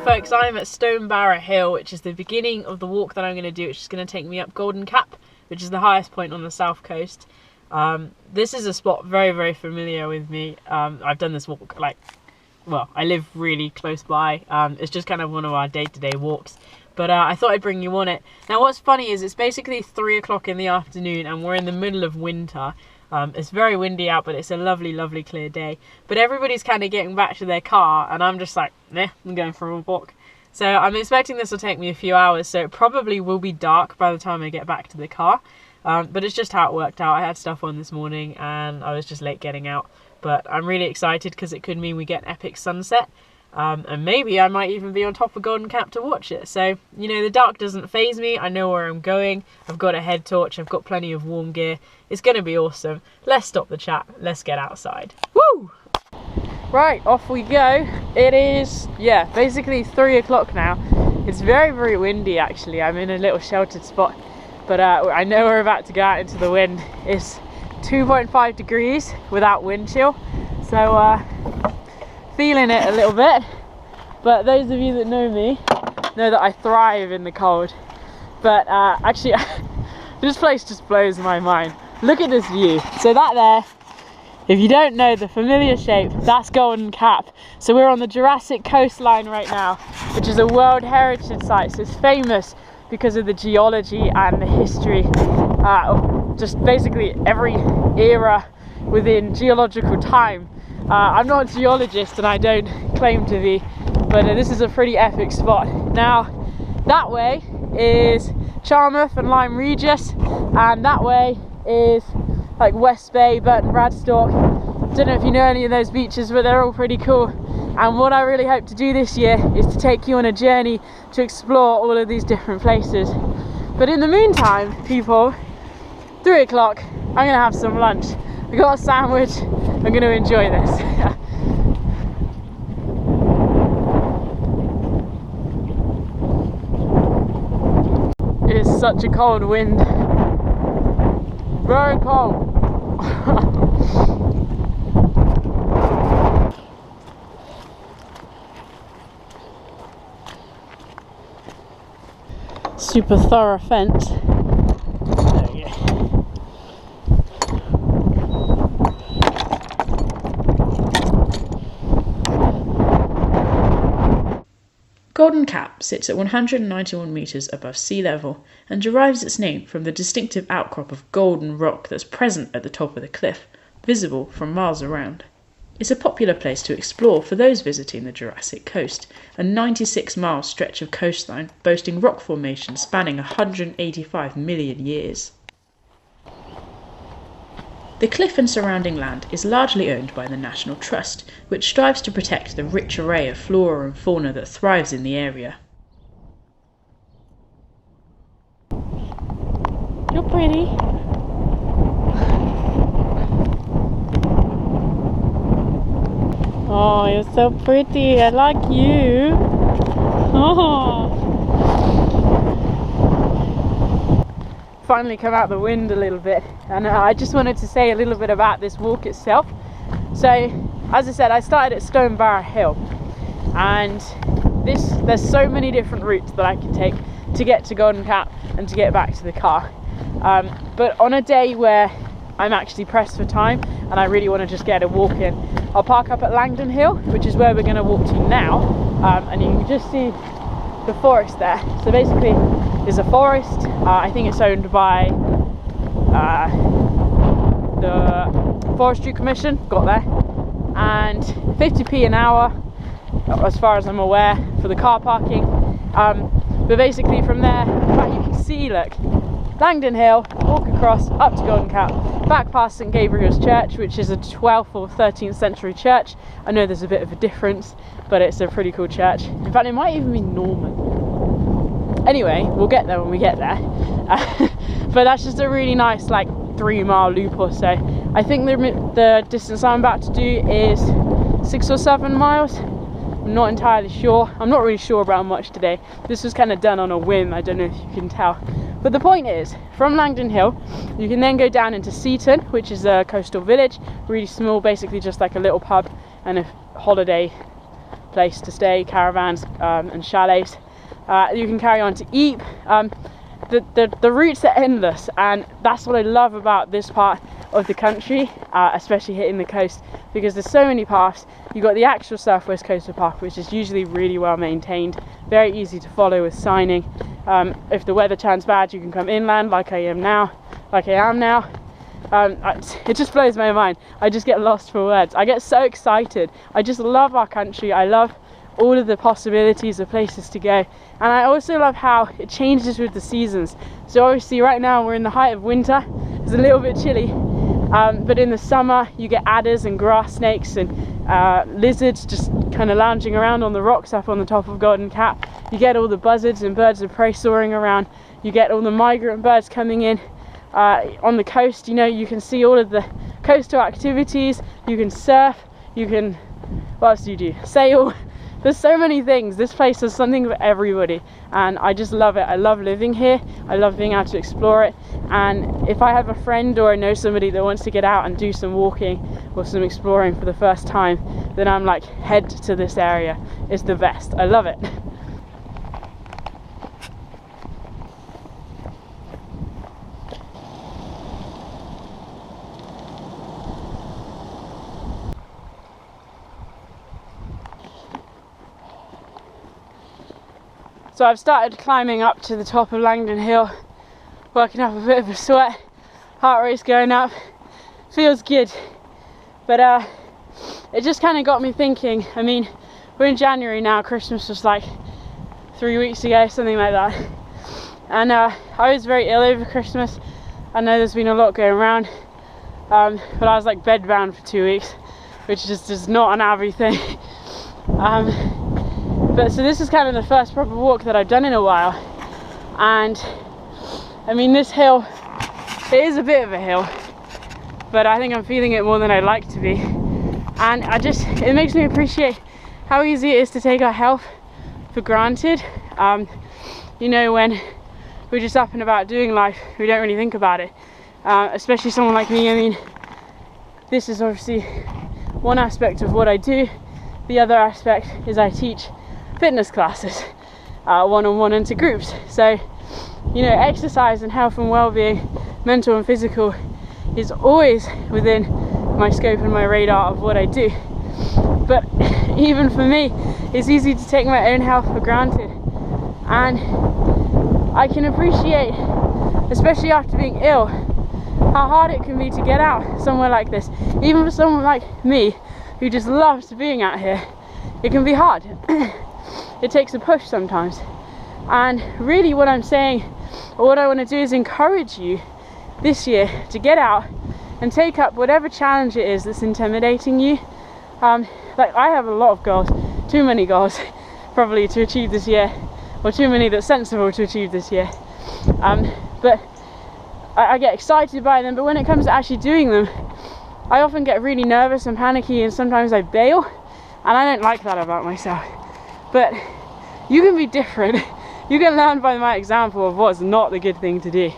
folks, I'm at Stonebarrow Hill, which is the beginning of the walk that I'm going to do, which is going to take me up Golden Cap, which is the highest point on the south coast. This is a spot very, very familiar with me. I've done this walk, I live really close by. It's just kind of one of our day-to-day walks. But I thought I'd bring you on it. Now what's funny is it's basically 3 o'clock in the afternoon and we're in the middle of winter. It's very windy out, but it's a lovely, lovely clear day. But everybody's kind of getting back to their car and I'm just like, nah, I'm going for a walk. So I'm expecting this will take me a few hours, so it probably will be dark by the time I get back to the car. But it's just how it worked out. I had stuff on this morning and I was just late getting out. But I'm really excited because it could mean we get an epic sunset. And maybe I might even be on top of Golden Cap to watch it. So, you know, the dark doesn't faze me. I know where I'm going. I've got a head torch. I've got plenty of warm gear. It's going to be awesome. Let's stop the chat. Let's get outside. Woo! Right, off we go. It is, basically 3 o'clock now. It's very, very windy actually. I'm in a little sheltered spot. But I know we're about to go out into the wind. It's 2.5 degrees without wind chill. So, feeling it a little bit, but those of you that know me know that I thrive in the cold. But actually this place just blows my mind. Look at this view. So that there, if you don't know the familiar shape, that's Golden Cap. So we're on the Jurassic coastline right now, which is a World Heritage Site. So it's famous because of the geology and the history of just basically every era within geological time. I'm not a geologist and I don't claim to be, but this is a pretty epic spot. Now, that way is Charmouth and Lyme Regis, and that way is like West Bay, Burton Bradstock. Don't know if you know any of those beaches, but they're all pretty cool. And what I really hope to do this year is to take you on a journey to explore all of these different places. But in the meantime, people, 3 o'clock, I'm gonna have some lunch. I got a sandwich. I'm going to enjoy this. It is such a cold wind. Very cold. Super thorough fence. There we go. Golden Cap sits at 191 metres above sea level and derives its name from the distinctive outcrop of golden rock that's present at the top of the cliff, visible from miles around. It's a popular place to explore for those visiting the Jurassic coast, a 96-mile stretch of coastline boasting rock formations spanning 185 million years. The cliff and surrounding land is largely owned by the National Trust, which strives to protect the rich array of flora and fauna that thrives in the area. You're pretty. Oh, you're so pretty. I like you. Oh. Finally come out the wind a little bit, and I just wanted to say a little bit about this walk itself. So as I said, I started at Stonebarrow Hill, and there's so many different routes that I can take to get to Golden Cap and to get back to the car, but on a day where I'm actually pressed for time and I really want to just get a walk in, I'll park up at Langdon Hill, which is where we're going to walk to now, and you can just see the forest there. So basically there's a forest. I think it's owned by the Forestry Commission, got there, and 50p an hour as far as I'm aware for the car parking, but basically from there, in fact you can see, look, Langdon Hill, walk across up to Golden Cap, back past St Gabriel's Church, which is a 12th or 13th century church. I know there's a bit of a difference, but it's a pretty cool church. In fact, it might even be Norman. Anyway, we'll get there when we get there. But that's just a really nice 3-mile loop or so. I think the distance I'm about to do is 6 or 7 miles. I'm not entirely sure. I'm not really sure about much today. This was kind of done on a whim, I don't know if you can tell. But the point is, from Langdon Hill, you can then go down into Seaton, which is a coastal village, really small, basically just like a little pub and a holiday place to stay, caravans and chalets. You can carry on to Ypres. The routes are endless, and that's what I love about this part of the country, especially hitting the coast, because there's so many paths. You've got the actual Southwest Coastal Park, which is usually really well maintained, very easy to follow with signing. If the weather turns bad, you can come inland like I am now. It just blows my mind. I just get lost for words. I get so excited. I just love our country. I love all of the possibilities of places to go, and I also love how it changes with the seasons. So obviously right now we're in the height of winter. It's a little bit chilly, but in the summer you get adders and grass snakes and lizards just kind of lounging around on the rocks up on the top of Golden Cap. You get all the buzzards and birds of prey soaring around. You get all the migrant birds coming in. On the coast, you know, you can see all of the coastal activities. You can surf, you can, what else do you do? Sail. There's so many things. This place has something for everybody, and I just love it. I love living here. I love being able to explore it, and if I have a friend or I know somebody that wants to get out and do some walking or some exploring for the first time, then I'm like, head to this area. It's the best. I love it. So I've started climbing up to the top of Langdon Hill, working up a bit of a sweat, heart rate's going up, feels good. But it just kind of got me thinking. I mean, we're in January now, Christmas was like 3 weeks ago, something like that. And I was very ill over Christmas. I know there's been a lot going around, but I was like bedbound for 2 weeks, which just is not an Abbie thing. But so this is kind of the first proper walk that I've done in a while, and I mean, this hill, it is a bit of a hill, but I think I'm feeling it more than I'd like to be, and it makes me appreciate how easy it is to take our health for granted. You know, when we're just up and about doing life, we don't really think about it, especially someone like me. I mean, this is obviously one aspect of what I do. The other aspect is I teach fitness classes, one-on-one and to groups. So, you know, exercise and health and well-being, mental and physical, is always within my scope and my radar of what I do. But even for me, it's easy to take my own health for granted, and I can appreciate, especially after being ill, how hard it can be to get out somewhere like this. Even for someone like me who just loves being out here, it can be hard. It takes a push sometimes, and really what I'm saying, or what I want to do, is encourage you this year to get out and take up whatever challenge it is that's intimidating you. Like, I have a lot of goals, too many goals probably to achieve this year, or too many that's sensible to achieve this year, but I get excited by them, but when it comes to actually doing them, I often get really nervous and panicky, and sometimes I bail, and I don't like that about myself. But you can be different. You can learn by my example of what's not the good thing to do.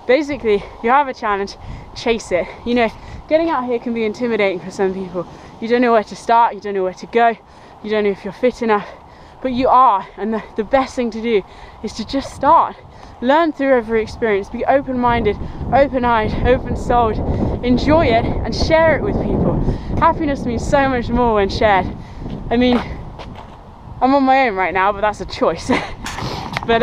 Basically, you have a challenge, chase it. You know, getting out here can be intimidating for some people. You don't know where to start, you don't know where to go, you don't know if you're fit enough, but you are, and the best thing to do is to just start. Learn through every experience, be open-minded, open-eyed, open-souled, enjoy it and share it with people. Happiness means so much more when shared. I mean, I'm on my own right now, but that's a choice. But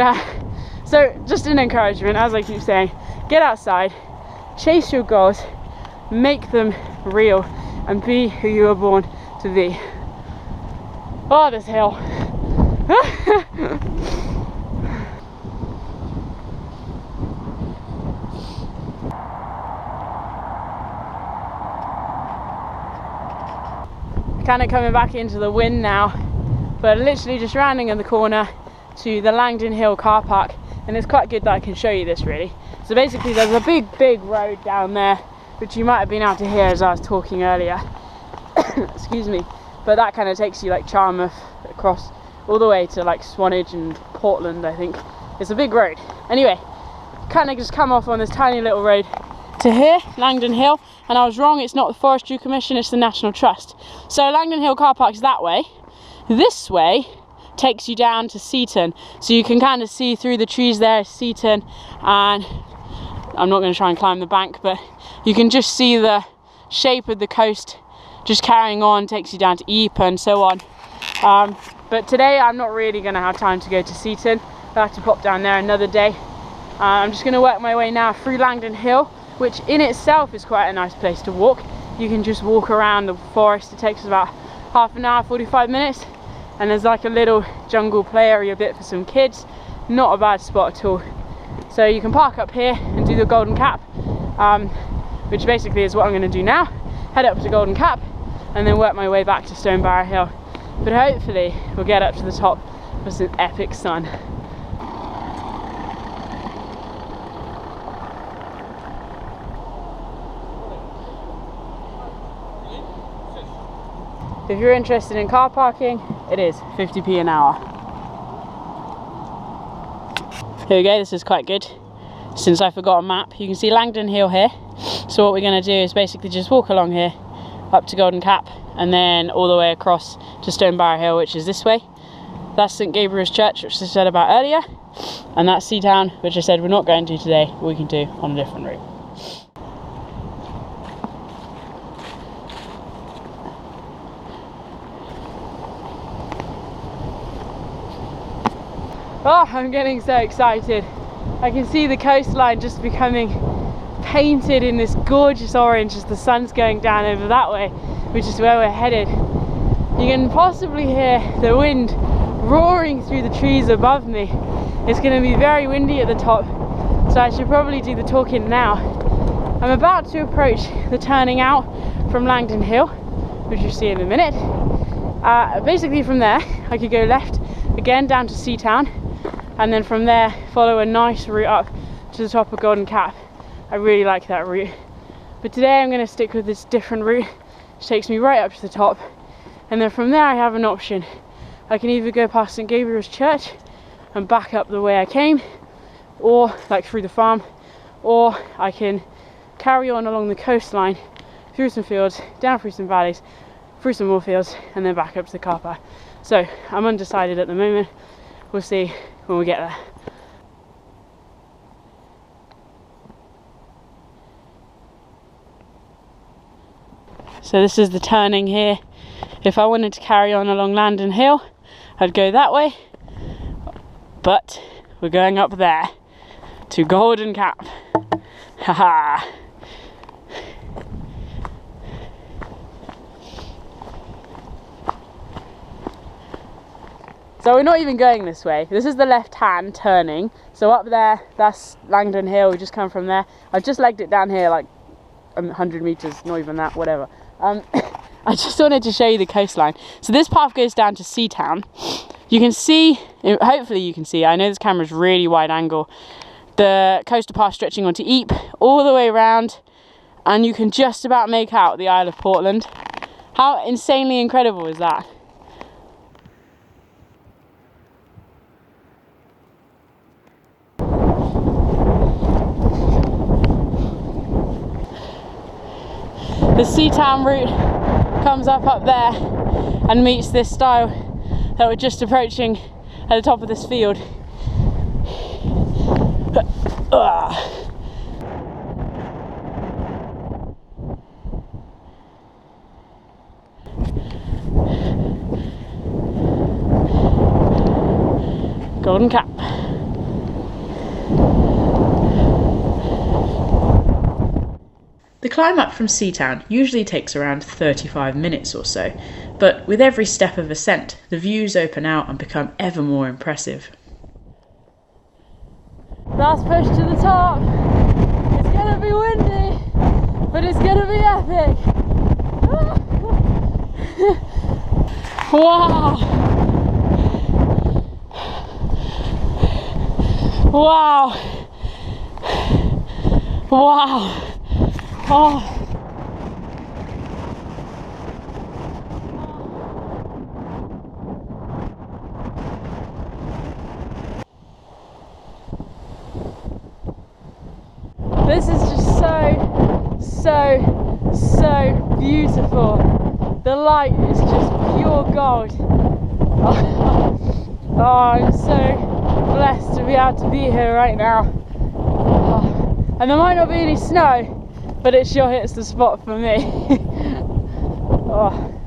so just an encouragement, as I keep saying, get outside, chase your goals, make them real, and be who you were born to be. Oh, this hill. Kind of coming back into the wind now, but literally just rounding in the corner to the Langdon Hill car park, and it's quite good that I can show you this really. So basically there's a big road down there, which you might have been able to hear as I was talking earlier. Excuse me. But that kind of takes you like Charmouth across all the way to like Swanage and Portland, I think. It's a big road. Anyway, kind of just come off on this tiny little road to here, Langdon Hill, and I was wrong, it's not the Forestry Commission, it's the National Trust. So Langdon Hill car park's that way. this way takes you down to Seaton, so you can kind of see through the trees there, Seaton, and I'm not going to try and climb the bank, but you can just see the shape of the coast just carrying on, takes you down to Ypres and so on. But today I'm not really going to have time to go to Seaton. I'll have to pop down there another day. I'm just going to work my way now through Langdon Hill, which in itself is quite a nice place to walk. You can just walk around the forest. It takes about half an hour, 45 minutes. And there's like a little jungle play area bit for some kids. Not a bad spot at all. So you can park up here and do the Golden Cap, which basically is what I'm going to do now. Head up to Golden Cap and then work my way back to Stonebarrow Hill. But hopefully we'll get up to the top for some epic sun. If you're interested in car parking, it is 50p an hour. Here we go, this is quite good. Since I forgot a map, you can see Langdon Hill here. So what we're going to do is basically just walk along here, up to Golden Cap, and then all the way across to Stonebarrow Hill, which is this way. That's St Gabriel's Church, which I said about earlier. And that's Seatown, which I said we're not going to today, but we can do on a different route. Oh, I'm getting so excited. I can see the coastline just becoming painted in this gorgeous orange as the sun's going down over that way, which is where we're headed. You can possibly hear the wind roaring through the trees above me. It's going to be very windy at the top, so I should probably do the talking now. I'm about to approach the turning out from Langdon Hill, which you'll see in a minute. Basically from there I could go left again down to Seatown, and then from there follow a nice route up to the top of Golden Cap. I really like that route, but today I'm going to stick with this different route, which takes me right up to the top, and then from there I have an option. I can either go past St Gabriel's Church and back up the way I came, or like through the farm, or I can carry on along the coastline through some fields, down through some valleys, through some more fields, and then back up to the car park. So I'm undecided at the moment. We'll see when we get there. So this is the turning here. If I wanted to carry on along Langdon Hill, I'd go that way, but we're going up there to Golden Cap. Haha. So we're not even going this way. This is the left hand turning. So up there, that's Langdon Hill. We just come from there. I've just legged it down here like 100 meters, not even that, whatever. I just wanted to show you the coastline. So this path goes down to Seatown. You can see, hopefully you can see, I know this camera's really wide angle, the coastal path stretching onto Ypres, all the way around, and you can just about make out the Isle of Portland. How insanely incredible is that? The Seatown route comes up there and meets this style that we're just approaching at the top of this field. Golden Cap. The climb up from Seatown usually takes around 35 minutes or so, but with every step of ascent, the views open out and become ever more impressive. Last push to the top. It's gonna be windy, but it's gonna be epic. Wow! Wow! Wow! Oh. This is just so beautiful. The light is just pure gold. Oh, I'm so blessed to be able to be here right now. Oh, and there might not be any snow, but it sure hits the spot for me. Oh.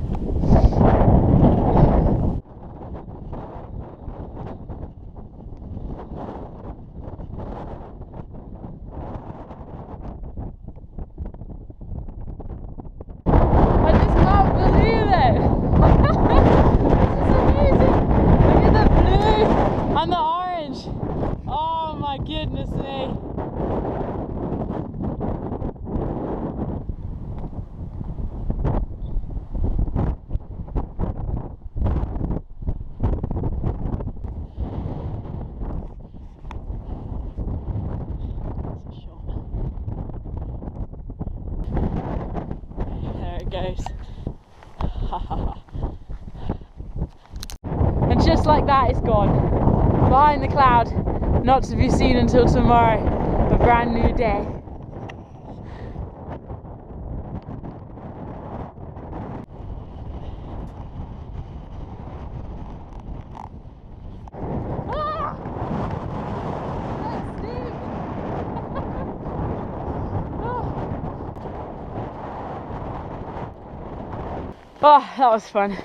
Goodness me. There it goes. And just like that, it's gone. Behind the cloud, not to be seen until tomorrow, a brand new day. Ah! That's steep. Oh, that was fun.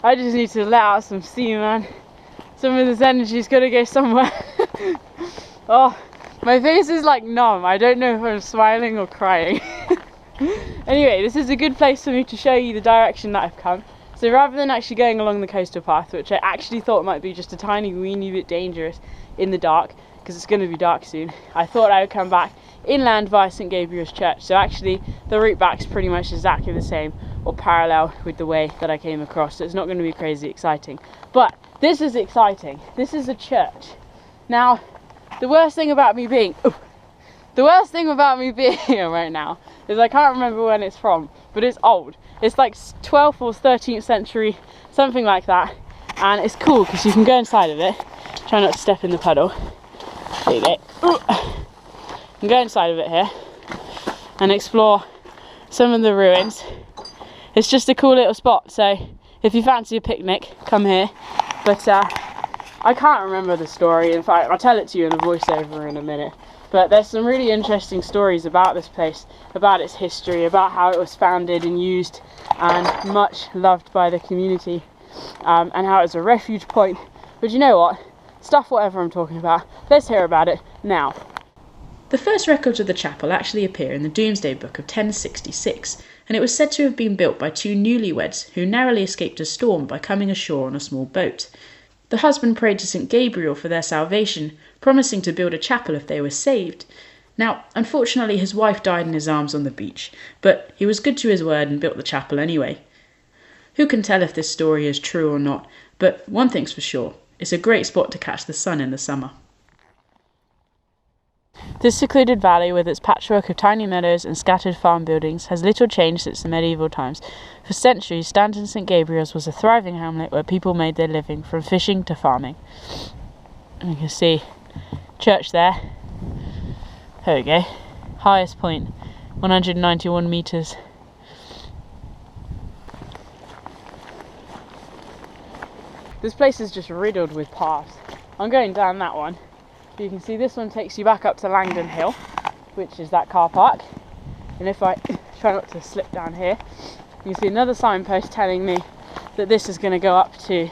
I just need to let out some steam, man. Some of this energy's got to go somewhere. Oh, my face is like numb. I don't know if I'm smiling or crying. Anyway, this is a good place for me to show you the direction that I've come. So rather than actually going along the coastal path, which I actually thought might be just a tiny weeny bit dangerous in the dark, because it's going to be dark soon, I thought I would come back inland via St Gabriel's Church. So actually the route back is pretty much exactly the same, or parallel with the way that I came across. So it's not going to be crazy exciting. But this is exciting. This is a church. Now, the worst thing about me being here right now is I can't remember when it's from, but it's old. It's like 12th or 13th century, something like that. And it's cool because you can go inside of it. Try not to step in the puddle. There you go. Ooh. You can go inside of it here and explore some of the ruins. It's just a cool little spot, so if you fancy a picnic, come here. But I can't remember the story. In fact, I'll tell it to you in a voiceover in a minute. But there's some really interesting stories about this place, about its history, about how it was founded and used and much loved by the community, and how it's a refuge point. But you know what? Stuff whatever I'm talking about. Let's hear about it now. The first records of the chapel actually appear in the Domesday Book of 1066, and it was said to have been built by two newlyweds who narrowly escaped a storm by coming ashore on a small boat. The husband prayed to St Gabriel for their salvation, promising to build a chapel if they were saved. Now, unfortunately, his wife died in his arms on the beach, but he was good to his word and built the chapel anyway. Who can tell if this story is true or not, but one thing's for sure, it's a great spot to catch the sun in the summer. This secluded valley with its patchwork of tiny meadows and scattered farm buildings has little changed since the medieval times. For centuries, Stanton St Gabriel's was a thriving hamlet where people made their living from fishing to farming. And you can see church there. There we go. Highest point, 191 metres. This place is just riddled with paths. I'm going down that one. You can see this one takes you back up to Langdon Hill, which is that car park. And if I try not to slip down here, you can see another signpost telling me that this is going to go up to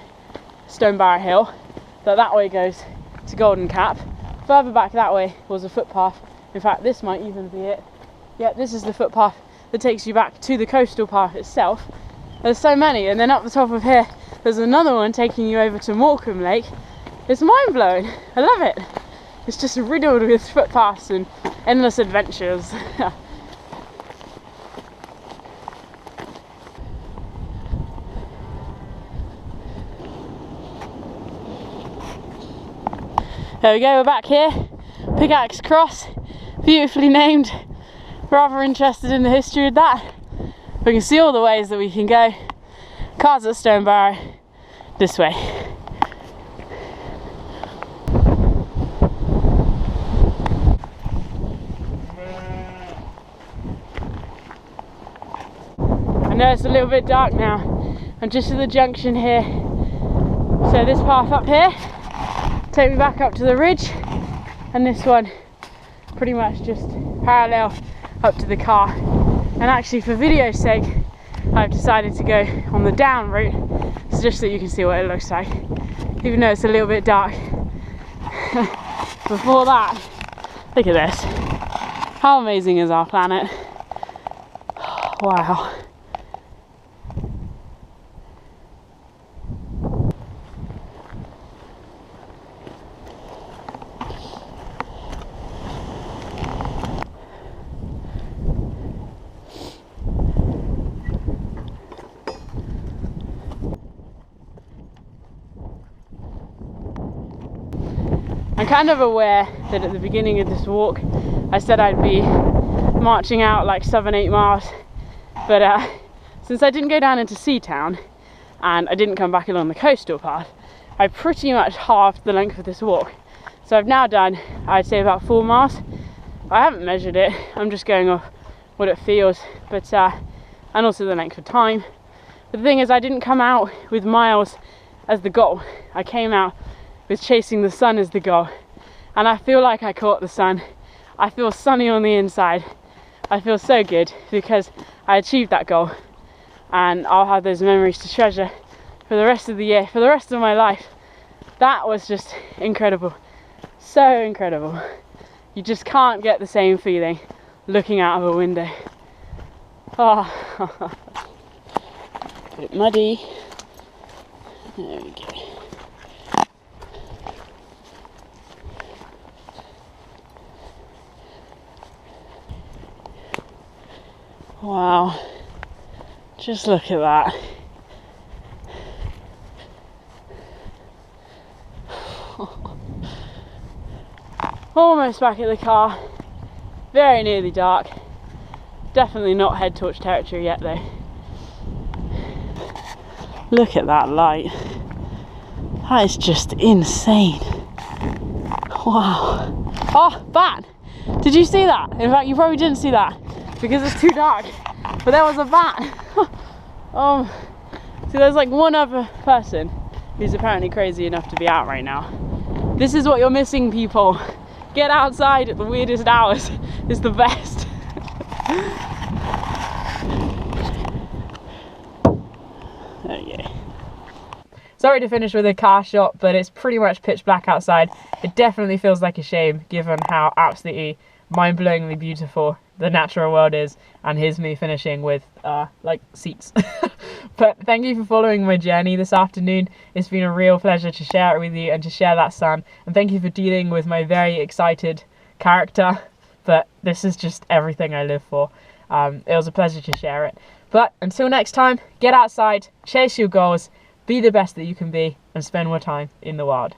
Stonebarrow Hill, that way goes to Golden Cap. Further back that way was a footpath. In fact, this might even be it. Yeah, this is the footpath that takes you back to the coastal path itself. There's so many, and then up the top of here there's another one taking you over to Morecambe Lake. It's mind-blowing. I love it. It's just riddled with footpaths and endless adventures. There we go, we're back here. Pickaxe Cross, beautifully named. Rather interested in the history of that. We can see all the ways that we can go. Cars at Stonebarrow, this way. I know it's a little bit dark now. I'm just at the junction here So this path up here take me back up to the ridge, and this one pretty much just parallel up to the car. And actually, for video's sake, I've decided to go on the down route, so just so you can see what it looks like, even though it's a little bit dark. Before that, look at this. How amazing is our planet? Wow. I'm kind of aware that at the beginning of this walk I said I'd be marching out like 7-8 miles, but since I didn't go down into Seatown and I didn't come back along the coastal path, I pretty much halved the length of this walk. So I've now done, I'd say, about 4 miles. I haven't measured it, I'm just going off what it feels, but and also the length of time. But the thing is, I didn't come out with miles as the goal. I came out with chasing the sun as the goal, and I feel like I caught the sun. I feel sunny on the inside. I feel so good because I achieved that goal, and I'll have those memories to treasure for the rest of the year, for the rest of my life. That was just incredible, so incredible. You just can't get the same feeling looking out of a window. Oh, a bit muddy. There we go. Wow, just look at that. Almost back at the car, very nearly dark. Definitely not head torch territory yet though. Look at that light. That is just insane. Wow. Oh, bat! Did you see that? In fact, you probably didn't see that because it's too dark, but there was a bat. So there's like one other person who's apparently crazy enough to be out right now. This is what you're missing, people. Get outside at the weirdest hours. It's the best. There you go. Sorry to finish with a car shot, but it's pretty much pitch black outside. It definitely feels like a shame given how absolutely mind-blowingly beautiful the natural world is, and here's me finishing with like seats. But thank you for following my journey this afternoon. It's been a real pleasure to share it with you and to share that sun, and thank you for dealing with my very excited character, but this is just everything I live for. It was a pleasure to share it. But until next time, get outside, chase your goals, be the best that you can be, and spend more time in the wild.